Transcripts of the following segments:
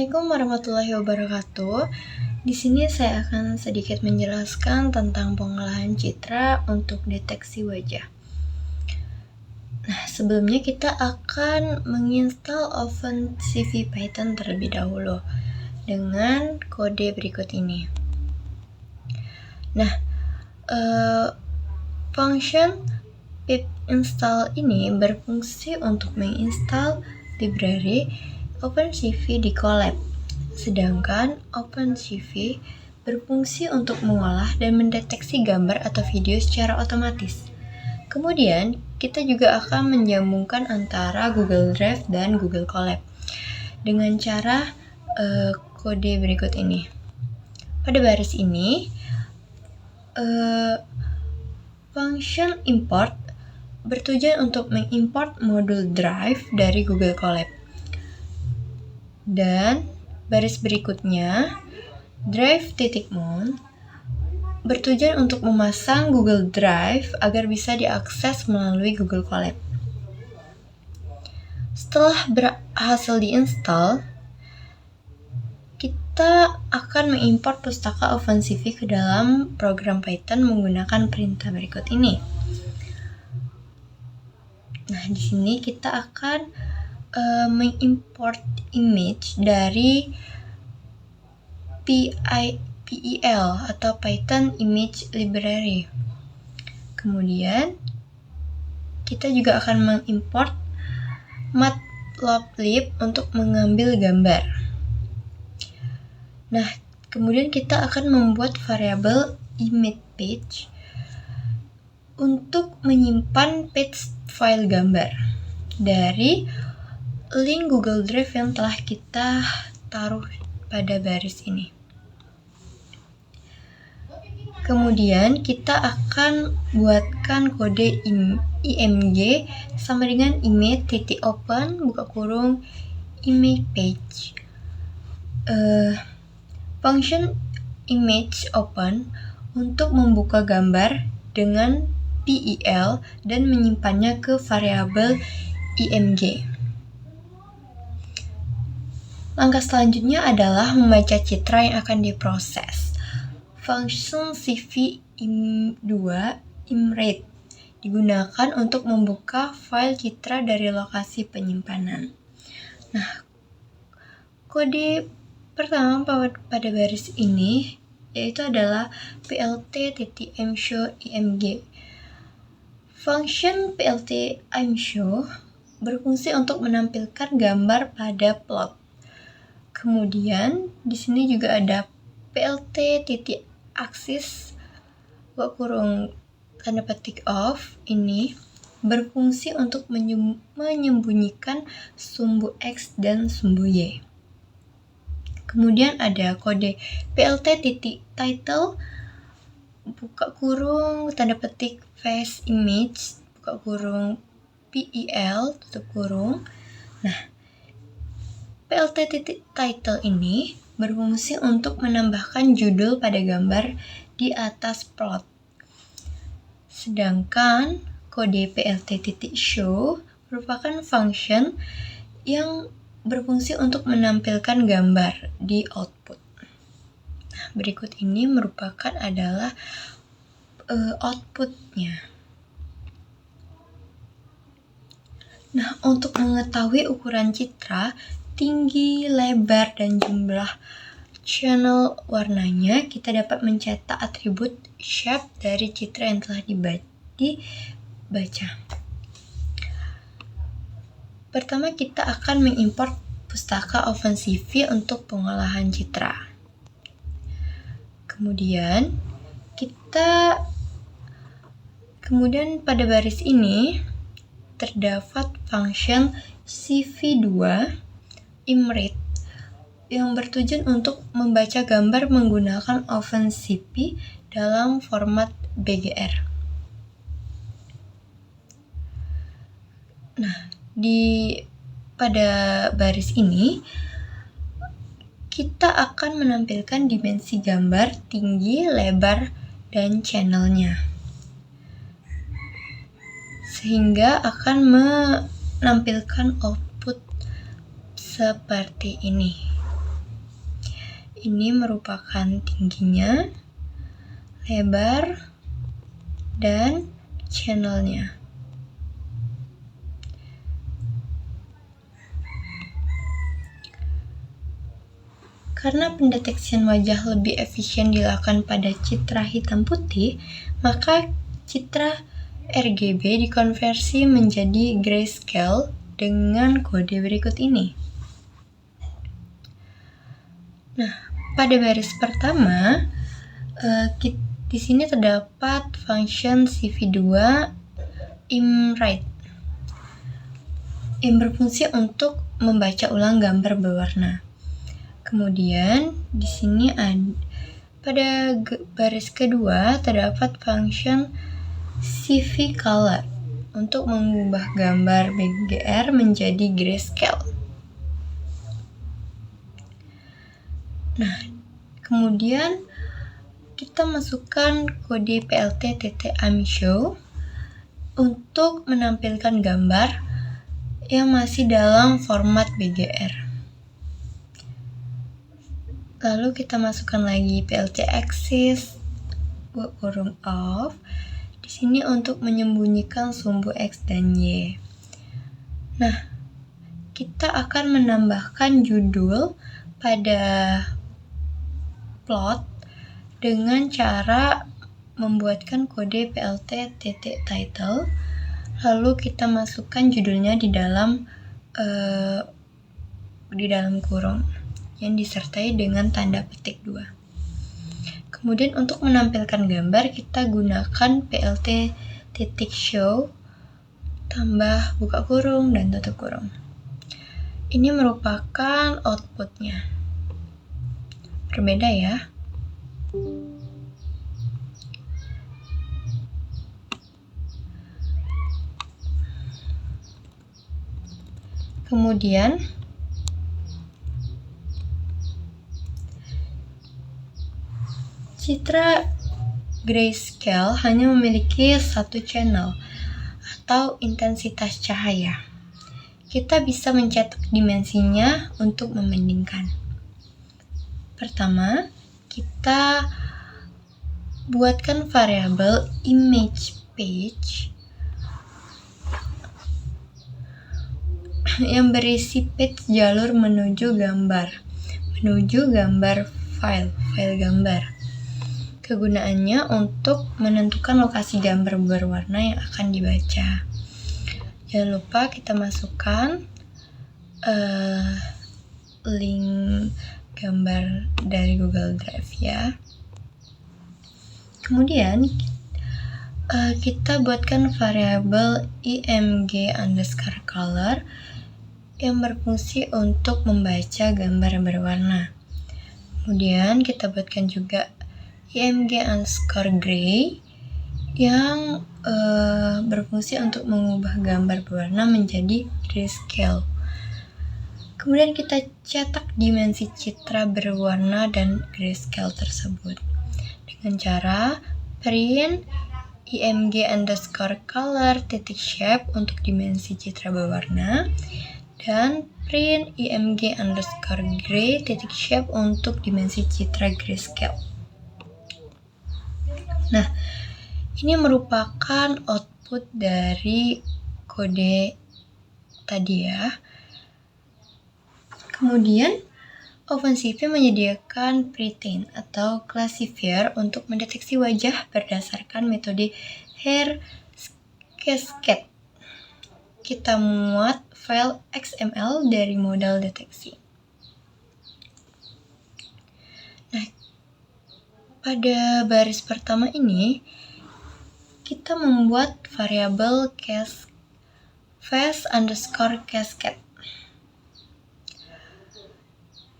Assalamualaikum warahmatullahi wabarakatuh. Di sini saya akan sedikit menjelaskan tentang pengolahan citra untuk deteksi wajah. Nah, sebelumnya kita akan menginstal OpenCV Python terlebih dahulu dengan kode berikut ini. Nah, function pip install ini berfungsi untuk menginstal library OpenCV di Colab, sedangkan OpenCV berfungsi untuk mengolah dan mendeteksi gambar atau video secara otomatis. Kemudian, kita juga akan menyambungkan antara Google Drive dan Google Colab dengan cara kode berikut ini. Pada baris ini, function import bertujuan untuk mengimport modul Drive dari Google Colab. Dan baris berikutnya, drive.mount bertujuan untuk memasang Google Drive agar bisa diakses melalui Google Colab. Setelah berhasil diinstal, kita akan mengimport pustaka OpenCV ke dalam program Python menggunakan perintah berikut ini. Nah, di sini kita akan mengimport image dari PIL atau Python Image Library. Kemudian kita juga akan mengimport matplotlib untuk mengambil gambar. Nah, kemudian kita akan membuat variabel ImagePage untuk menyimpan page file gambar dari link Google Drive yang telah kita taruh pada baris ini. Kemudian kita akan buatkan kode img sama dengan image.open buka kurung image page. Function image open untuk membuka gambar dengan PIL dan menyimpannya ke variabel img. Langkah selanjutnya adalah membaca citra yang akan diproses. Function cv2 imread digunakan untuk membuka file citra dari lokasi penyimpanan. Nah, kode pertama pada baris ini yaitu adalah plt.mshowimg. Function plt.mshow berfungsi untuk menampilkan gambar pada plot. Kemudian di sini juga ada plt.axis tanda petik off ini berfungsi untuk menyembunyikan sumbu X dan sumbu Y. Kemudian ada kode plt.title buka kurung tanda petik face image buka kurung PIL tutup kurung. Nah, plt.title ini berfungsi untuk menambahkan judul pada gambar di atas plot. Sedangkan kode plt.show merupakan function yang berfungsi untuk menampilkan gambar di output. Nah, berikut ini merupakan adalah outputnya. Nah, untuk mengetahui ukuran citra, tinggi, lebar, dan jumlah channel warnanya, kita dapat mencetak atribut shape dari citra yang telah dibaca. Pertama, kita akan mengimport pustaka OpenCV untuk pengolahan citra. Kemudian pada baris ini terdapat function cv2 imread yang bertujuan untuk membaca gambar menggunakan OpenCV dalam format BGR. Nah, pada baris ini kita akan menampilkan dimensi gambar, tinggi, lebar, dan channelnya. Sehingga akan menampilkan output seperti ini. Ini merupakan tingginya, lebar, dan channelnya. Karena pendeteksian wajah lebih efisien dilakukan pada citra hitam putih, maka citra RGB dikonversi menjadi grayscale dengan kode berikut ini. Nah, pada baris pertama, di sini terdapat function CV2 imwrite yang berfungsi untuk membaca ulang gambar berwarna. Kemudian di sini pada baris kedua terdapat function CV color untuk mengubah gambar BGR menjadi grayscale. Nah, kemudian kita masukkan kode PLT_AmiShow untuk menampilkan gambar yang masih dalam format BGR. Lalu kita masukkan lagi PLT_Axis (off) di sini untuk menyembunyikan sumbu X dan Y. Nah, kita akan menambahkan judul pada plot dengan cara membuatkan kode PLT_title, lalu kita masukkan judulnya di dalam kurung yang disertai dengan tanda petik 2. Kemudian untuk menampilkan gambar kita gunakan PLT_show tambah buka kurung dan tutup kurung. Ini merupakan outputnya. Berbeda ya. Kemudian citra grayscale hanya memiliki satu channel atau intensitas cahaya. Kita bisa mencetak dimensinya untuk membandingkan. Pertama, kita buatkan variabel ImagePage yang berisi page jalur menuju gambar file gambar. Kegunaannya untuk menentukan lokasi gambar berwarna yang akan dibaca. Jangan lupa kita masukkan link gambar dari Google Drive ya. Kemudian kita buatkan variabel img_color yang berfungsi untuk membaca gambar berwarna. Kemudian kita buatkan juga img_gray yang berfungsi untuk mengubah gambar berwarna menjadi grayscale. Kemudian kita cetak dimensi citra berwarna dan grayscale tersebut dengan cara print img_color_shape untuk dimensi citra berwarna dan print img_gray_shape untuk dimensi citra grayscale. Nah, ini merupakan output dari kode tadi ya. Kemudian OpenCV menyediakan pretain atau classifier untuk mendeteksi wajah berdasarkan metode hair cascade. Kita muat file XML dari modal deteksi. Nah, pada baris pertama ini kita membuat variabel face_cascade.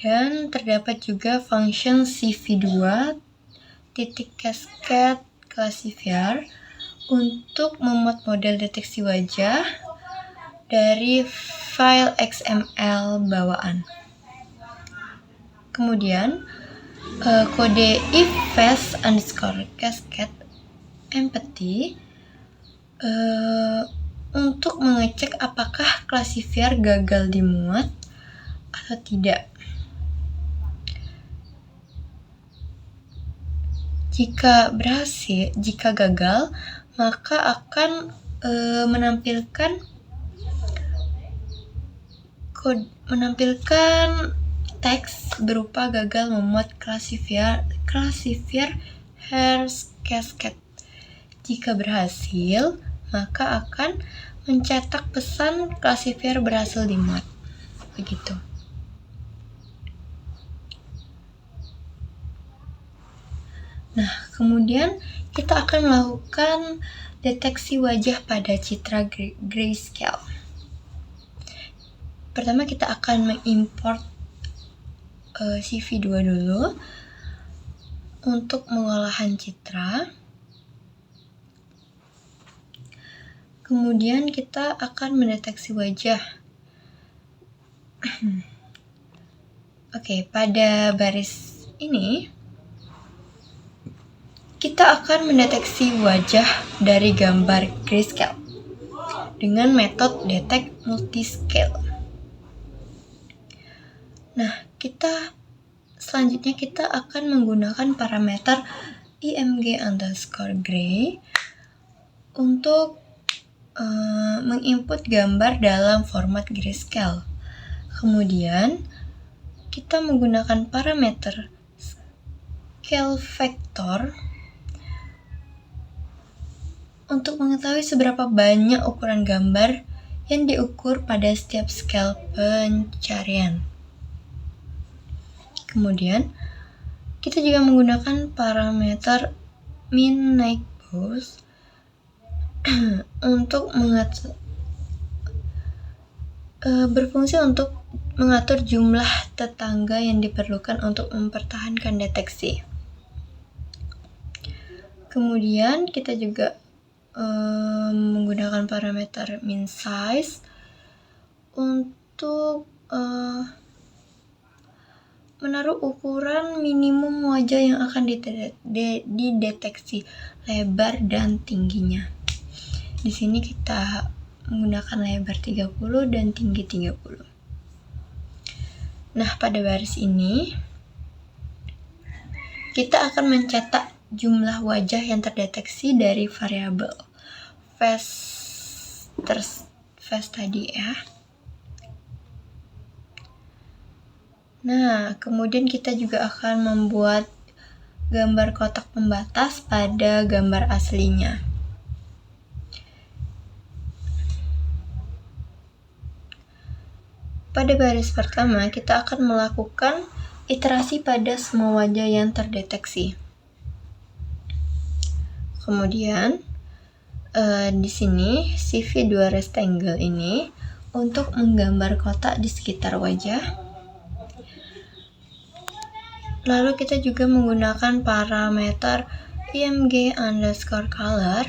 Dan terdapat juga function CV2.cascade classifier untuk memuat model deteksi wajah dari file XML bawaan. Kemudian kode if face_cascade empty untuk mengecek apakah classifier gagal dimuat atau tidak. Jika gagal, maka akan menampilkan teks berupa gagal memuat classifier Hash cascade. Jika berhasil, maka akan mencetak pesan classifier berhasil dimuat. Begitu. Nah, kemudian kita akan melakukan deteksi wajah pada citra grayscale. Pertama kita akan mengimport CV2 dulu untuk pengolahan citra. Kemudian kita akan mendeteksi wajah. Oke, pada baris ini kita akan mendeteksi wajah dari gambar grayscale dengan metode detect multiscale. Nah, selanjutnya kita akan menggunakan parameter img_gray untuk menginput gambar dalam format grayscale. Kemudian kita menggunakan parameter scale vector untuk mengetahui seberapa banyak ukuran gambar yang diukur pada setiap scale pencarian. Kemudian kita juga menggunakan parameter min naik boost untuk berfungsi untuk mengatur jumlah tetangga yang diperlukan untuk mempertahankan deteksi. Kemudian kita juga menggunakan parameter min size untuk menaruh ukuran minimum wajah yang akan dideteksi, lebar dan tingginya. Di sini kita menggunakan lebar 30 dan tinggi 30. Nah, pada baris ini kita akan mencetak jumlah wajah yang terdeteksi dari variabel face tadi ya. Nah, kemudian kita juga akan membuat gambar kotak pembatas pada gambar aslinya. Pada baris pertama, kita akan melakukan iterasi pada semua wajah yang terdeteksi. Kemudian, di sini CV2 rectangle ini untuk menggambar kotak di sekitar wajah. Lalu kita juga menggunakan parameter img_color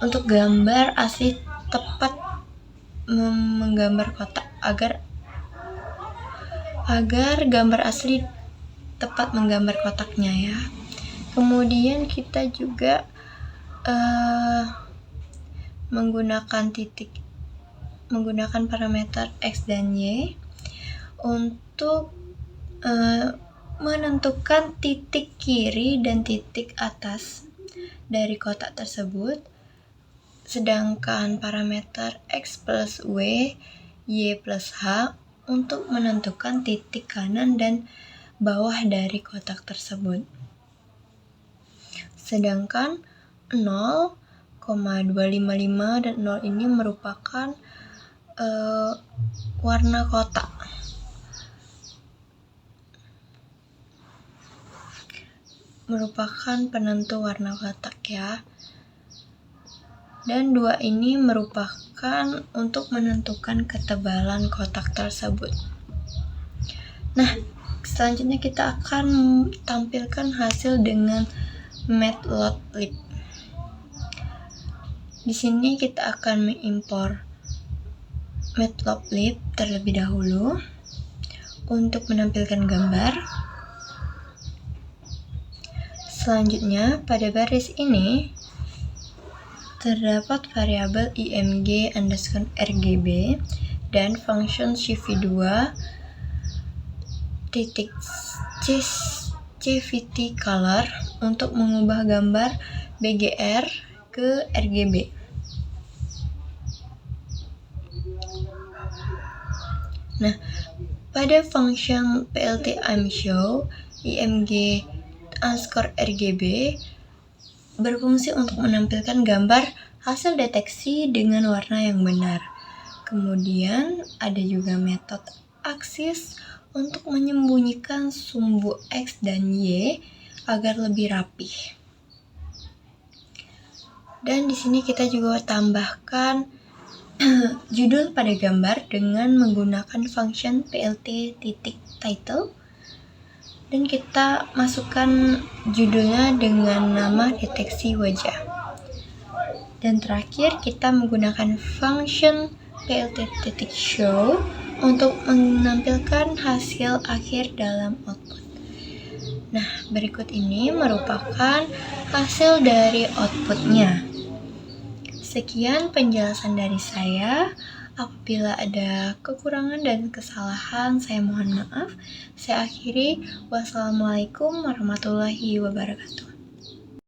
untuk gambar asli tepat menggambar kotak agar gambar asli tepat menggambar kotaknya ya. Kemudian kita juga menggunakan parameter x dan y untuk menentukan titik kiri dan titik atas dari kotak tersebut, sedangkan parameter x plus y, y plus h untuk menentukan titik kanan dan bawah dari kotak tersebut. Sedangkan 0,255 dan 0 ini merupakan warna kotak. Merupakan penentu warna kotak ya. Dan 2 ini merupakan untuk menentukan ketebalan kotak tersebut. Nah, selanjutnya kita akan tampilkan hasil dengan matplotlib. Di sini kita akan mengimpor matplotlib terlebih dahulu untuk menampilkan gambar. Selanjutnya, pada baris ini terdapat variabel img_rgb dan function CV2 titik CVT color untuk mengubah gambar BGR ke RGB. Nah, pada function plt imshow img _RGB berfungsi untuk menampilkan gambar hasil deteksi dengan warna yang benar. Kemudian ada juga metode axis untuk menyembunyikan sumbu X dan Y agar lebih rapih. Dan di sini kita juga tambahkan judul pada gambar dengan menggunakan function plt.title, dan kita masukkan judulnya dengan nama deteksi wajah. Dan terakhir kita menggunakan function plt.show untuk menampilkan hasil akhir dalam output. Nah, berikut ini merupakan hasil dari outputnya. Sekian penjelasan dari saya. Apabila ada kekurangan dan kesalahan, saya mohon maaf. Saya akhiri. Wassalamualaikum warahmatullahi wabarakatuh.